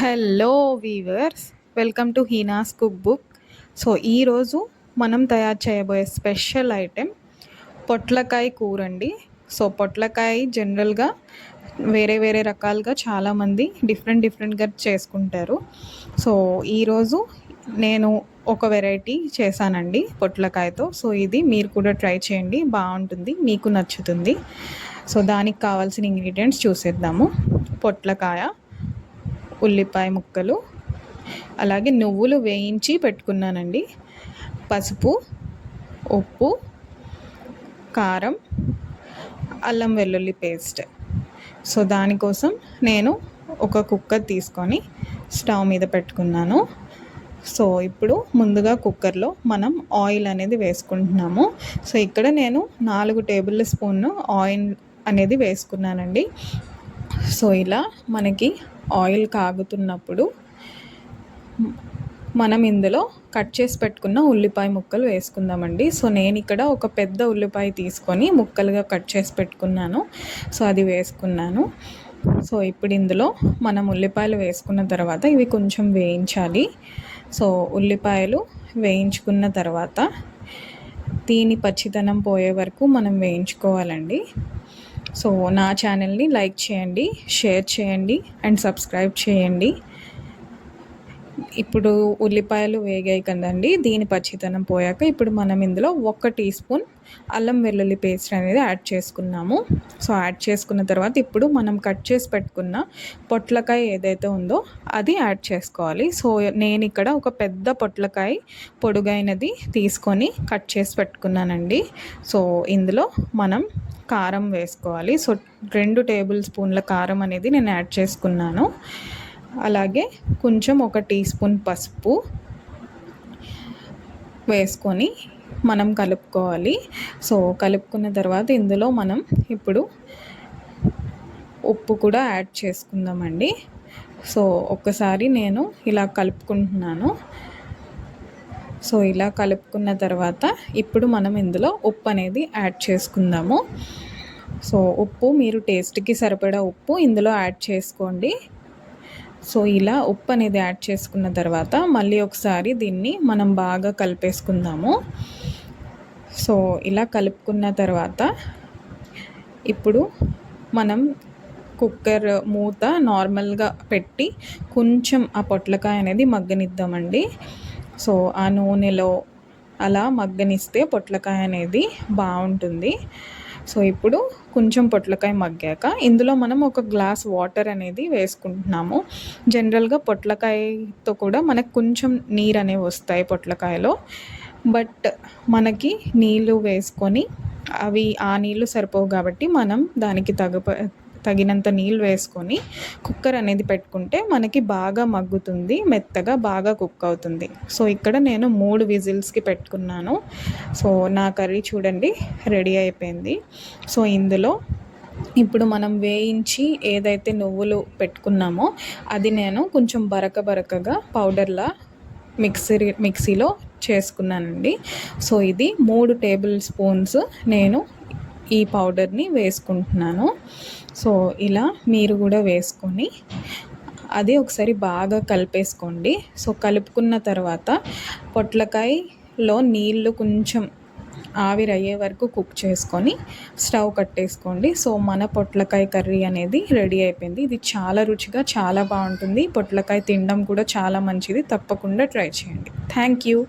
Hello viewers, welcome to Heena's cookbook. So ఈరోజు మనం తయారు చేయబోయే స్పెషల్ ఐటెం పొట్లకాయ కూర అండి. సో పొట్లకాయ జనరల్గా వేరే వేరే రకాలుగా చాలామంది డిఫరెంట్గా చేసుకుంటారు. సో ఈరోజు నేను ఒక వెరైటీ చేశానండి పొట్లకాయతో. సో ఇది మీరు కూడా ట్రై చేయండి, బాగుంటుంది, మీకు నచ్చుతుంది. సో దానికి కావాల్సిన ఇంగ్రీడియంట్స్ చూసేద్దాము. పొట్లకాయ, ఉల్లిపాయ ముక్కలు, అలాగే నువ్వులు వేయించి పెట్టుకున్నానండి, పసుపు, ఉప్పు, కారం, అల్లం వెల్లుల్లి పేస్ట్. సో దానికోసం నేను ఒక కుక్కర్ తీసుకొని స్టవ్ మీద పెట్టుకున్నాను. సో ఇప్పుడు ముందుగా కుక్కర్లో మనం ఆయిల్ అనేది వేసుకుంటున్నాము. సో ఇక్కడ నేను 4 టేబుల్ స్పూన్ ఆయిల్ అనేది వేసుకున్నానండి. సో ఇలా మనకి ఆయిల్ కాగుతున్నప్పుడు మనం ఇందులో కట్ చేసి పెట్టుకున్న ఉల్లిపాయ ముక్కలు వేసుకుందామండి. సో నేను ఇక్కడ ఒక పెద్ద ఉల్లిపాయ తీసుకొని ముక్కలుగా కట్ చేసి పెట్టుకున్నాను. సో అది వేసుకున్నాను. సో ఇప్పుడు ఇందులో మనం ఉల్లిపాయలు వేసుకున్న తర్వాత ఇవి కొంచెం వేయించాలి. సో ఉల్లిపాయలు వేయించుకున్న తర్వాత దీని పచ్చిదనం పోయే వరకు మనం వేయించుకోవాలండి. సో నా ఛానల్ని లైక్ చేయండి, షేర్ చేయండి అండ్ సబ్స్క్రైబ్ చేయండి. ఇప్పుడు ఉల్లిపాయలు వేగాయి కదండి, దీని పచ్చితనం పోయాక ఇప్పుడు మనం ఇందులో 1 టీ స్పూన్ అల్లం వెల్లుల్లి పేస్ట్ అనేది యాడ్ చేసుకున్నాము. సో యాడ్ చేసుకున్న తర్వాత ఇప్పుడు మనం కట్ చేసి పెట్టుకున్న పొట్లకాయ ఏదైతే ఉందో అది యాడ్ చేసుకోవాలి. సో నేను ఇక్కడ ఒక పెద్ద పొట్లకాయ పొడుగైనది తీసుకొని కట్ చేసి పెట్టుకున్నానండి. సో ఇందులో మనం కారం వేసుకోవాలి. సో 2 టేబుల్ స్పూన్ల కారం అనేది నేను యాడ్ చేసుకున్నాను. అలాగే కొంచెం 1 టీ స్పూన్ పసుపు వేసుకొని మనం కలుపుకోవాలి. సో కలుపుకున్న తర్వాత ఇందులో మనం ఇప్పుడు ఉప్పు కూడా యాడ్ చేసుకుందామండి. సో ఒక్కసారి నేను ఇలా కలుపుకుంటున్నాను. సో ఇలా కలుపుకున్న తర్వాత ఇప్పుడు మనం ఇందులో ఉప్పు అనేది యాడ్ చేసుకుందాము. సో ఉప్పు మీరు టేస్ట్కి సరిపడా ఉప్పు ఇందులో యాడ్ చేసుకోండి. సో ఇలా ఉప్పు అనేది యాడ్ చేసుకున్న తర్వాత మళ్ళీ ఒకసారి దీన్ని మనం బాగా కలిపేసుకుందాము. సో ఇలా కలుపుకున్న తర్వాత ఇప్పుడు మనం కుక్కర్ మూత నార్మల్గా పెట్టి కొంచెం ఆ పొట్లకాయ అనేది మగ్గనిద్దామండి. సో ఆ నూనెలో అలా మగ్గనిస్తే పొట్లకాయ అనేది బాగుంటుంది. సో ఇప్పుడు కొంచెం పొట్లకాయ మగ్గాక ఇందులో మనం 1 గ్లాస్ వాటర్ అనేది వేసుకుంటున్నాము. జనరల్గా పొట్లకాయతో కూడా మనకు కొంచెం నీరు అనేవి వస్తాయి పొట్లకాయలో. బట్ మనకి నీళ్ళు వేసుకొని అవి ఆ నీళ్ళు సరిపోవు కాబట్టి మనం దానికి తగినంత నీళ్ళు వేసుకొని కుక్కర్ అనేది పెట్టుకుంటే మనకి బాగా మగ్గుతుంది, మెత్తగా బాగా కుక్ అవుతుంది. సో ఇక్కడ నేను 3 విజిల్స్కి పెట్టుకున్నాను. సో నా కర్రీ చూడండి రెడీ అయిపోయింది. సో ఇందులో ఇప్పుడు మనం వేయించి ఏదైతే నువ్వులు పెట్టుకున్నామో అది నేను కొంచెం బరకగా పౌడర్లా మిక్సీలో చేసుకున్నానండి. సో ఇది 3 టేబుల్ స్పూన్స్ నేను ఈ పౌడర్ని వేసుకుంటున్నాను. సో ఇలా మీరు కూడా వేసుకొని అది ఒకసారి బాగా కలిపేసుకోండి. సో కలుపుకున్న తర్వాత పొట్లకాయలో నీళ్ళు కొంచెం ఆవిరయ్యే వరకు కుక్ చేసుకొని స్టవ్ కట్టేసుకోండి. సో మన పొట్లకాయ కర్రీ అనేది రెడీ అయిపోయింది. ఇది చాలా రుచిగా చాలా బాగుంటుంది. పొట్లకాయ తినడం కూడా చాలా మంచిది, తప్పకుండా ట్రై చేయండి. Thank you.